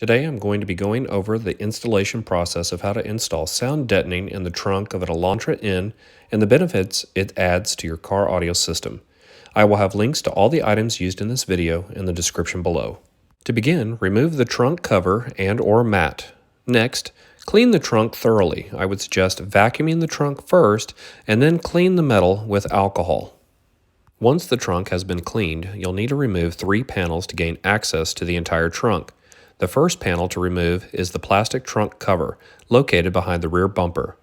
Today I'm going to be going over the installation process of how to install sound deadening in the trunk of an Elantra N and the benefits it adds to your car audio system. I will have links to all the items used in this video in the description below. To begin, remove the trunk cover and/or mat. Next, clean the trunk thoroughly. I would suggest vacuuming the trunk first and then clean the metal with alcohol. Once the trunk has been cleaned, you'll need to remove 3 panels to gain access to the entire trunk. The first panel to remove is the plastic trunk cover, located behind the rear bumper.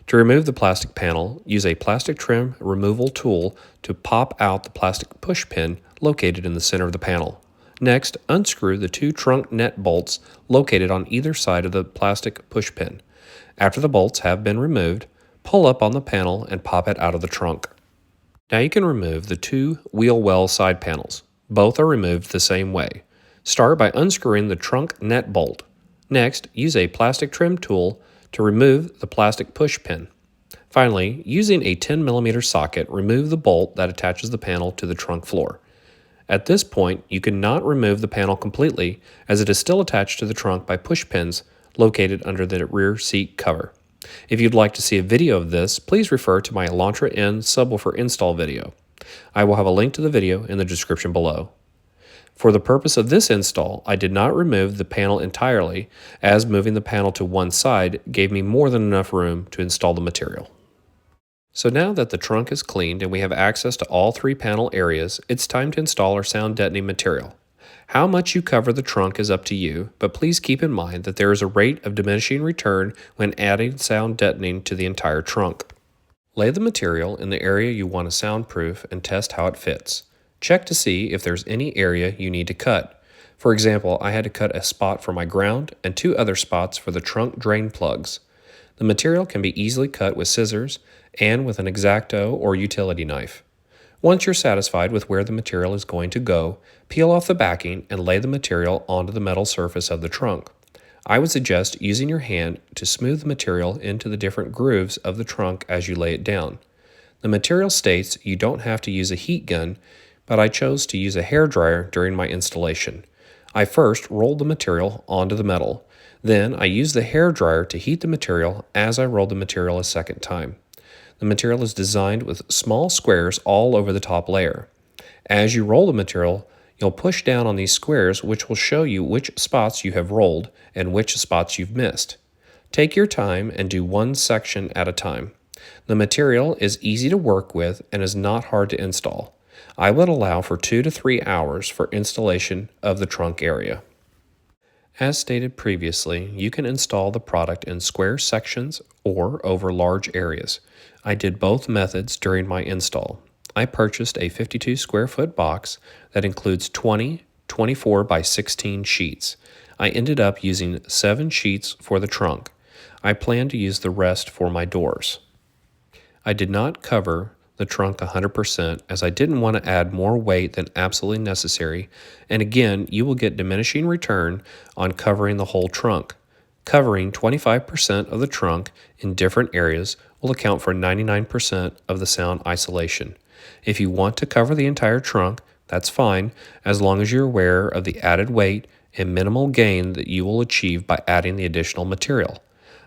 To remove the plastic panel, use a plastic trim removal tool to pop out the plastic push pin located in the center of the panel. Next, unscrew the 2 trunk net bolts located on either side of the plastic push pin. After the bolts have been removed, pull up on the panel and pop it out of the trunk. Now you can remove the 2 wheel well side panels. Both are removed the same way. Start by unscrewing the trunk net bolt. Next, use a plastic trim tool to remove the plastic push pin. Finally, using a 10mm socket, remove the bolt that attaches the panel to the trunk floor. At this point, you cannot remove the panel completely as it is still attached to the trunk by push pins located under the rear seat cover. If you'd like to see a video of this, please refer to my Elantra N subwoofer install video. I will have a link to the video in the description below. For the purpose of this install, I did not remove the panel entirely, as moving the panel to one side gave me more than enough room to install the material. So now that the trunk is cleaned and we have access to all 3 panel areas, it's time to install our sound deadening material. How much you cover the trunk is up to you, but please keep in mind that there is a rate of diminishing return when adding sound deadening to the entire trunk. Lay the material in the area you want to soundproof and test how it fits. Check to see if there's any area you need to cut. For example, I had to cut a spot for my ground and 2 other spots for the trunk drain plugs. The material can be easily cut with scissors and with an X-Acto or utility knife. Once you're satisfied with where the material is going to go, peel off the backing and lay the material onto the metal surface of the trunk. I would suggest using your hand to smooth the material into the different grooves of the trunk as you lay it down. The material states you don't have to use a heat gun, but I chose to use a hairdryer during my installation. I first rolled the material onto the metal. Then I used the hairdryer to heat the material as I rolled the material a second time. The material is designed with small squares all over the top layer. As you roll the material, you'll push down on these squares, which will show you which spots you have rolled and which spots you've missed. Take your time and do one section at a time. The material is easy to work with and is not hard to install. I would allow for 2 to 3 hours for installation of the trunk area. As stated previously, you can install the product in square sections or over large areas. I did both methods during my install. I purchased a 52 square foot box that includes 20 24 by 16 sheets. I ended up using 7 sheets for the trunk. I plan to use the rest for my doors. I did not cover the trunk 100% as I didn't want to add more weight than absolutely necessary, and again, you will get diminishing return on covering the whole trunk. Covering 25% of the trunk in different areas will account for 99% of the sound isolation. If you want to cover the entire trunk, that's fine, as long as you're aware of the added weight and minimal gain that you will achieve by adding the additional material.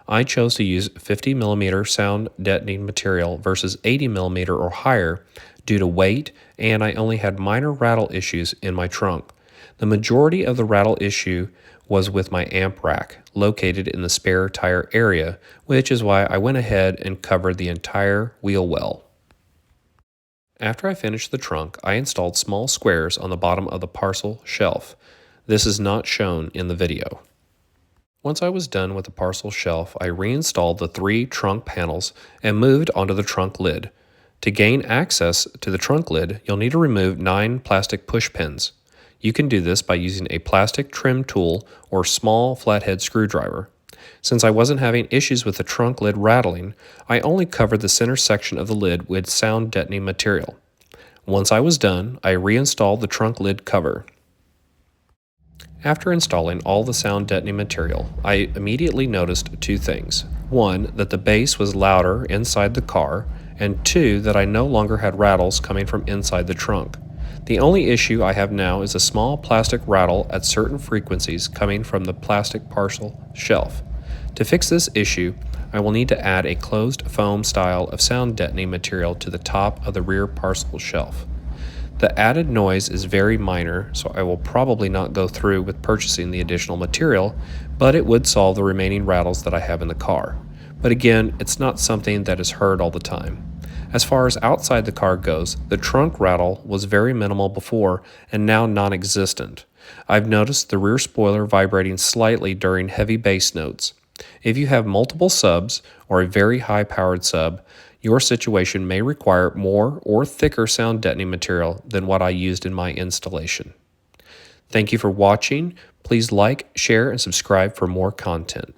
I chose to use 50mm sound deadening material versus 80mm or higher due to weight, and I only had minor rattle issues in my trunk. The majority of the rattle issue was with my amp rack, located in the spare tire area, which is why I went ahead and covered the entire wheel well. After I finished the trunk, I installed small squares on the bottom of the parcel shelf. This is not shown in the video. Once I was done with the parcel shelf, I reinstalled the 3 trunk panels and moved onto the trunk lid. To gain access to the trunk lid, you'll need to remove 9 plastic push pins. You can do this by using a plastic trim tool or small flathead screwdriver. Since I wasn't having issues with the trunk lid rattling, I only covered the center section of the lid with sound deadening material. Once I was done, I reinstalled the trunk lid cover. After installing all the sound deadening material, I immediately noticed 2 things. 1, that the bass was louder inside the car, and 2, that I no longer had rattles coming from inside the trunk. The only issue I have now is a small plastic rattle at certain frequencies coming from the plastic parcel shelf. To fix this issue, I will need to add a closed foam style of sound deadening material to the top of the rear parcel shelf. The added noise is very minor, so I will probably not go through with purchasing the additional material, but it would solve the remaining rattles that I have in the car. But again, it's not something that is heard all the time. As far as outside the car goes, the trunk rattle was very minimal before and now non-existent. I've noticed the rear spoiler vibrating slightly during heavy bass notes. If you have multiple subs or a very high-powered sub, your situation may require more or thicker sound deadening material than what I used in my installation. Thank you for watching. Please like, share, and subscribe for more content.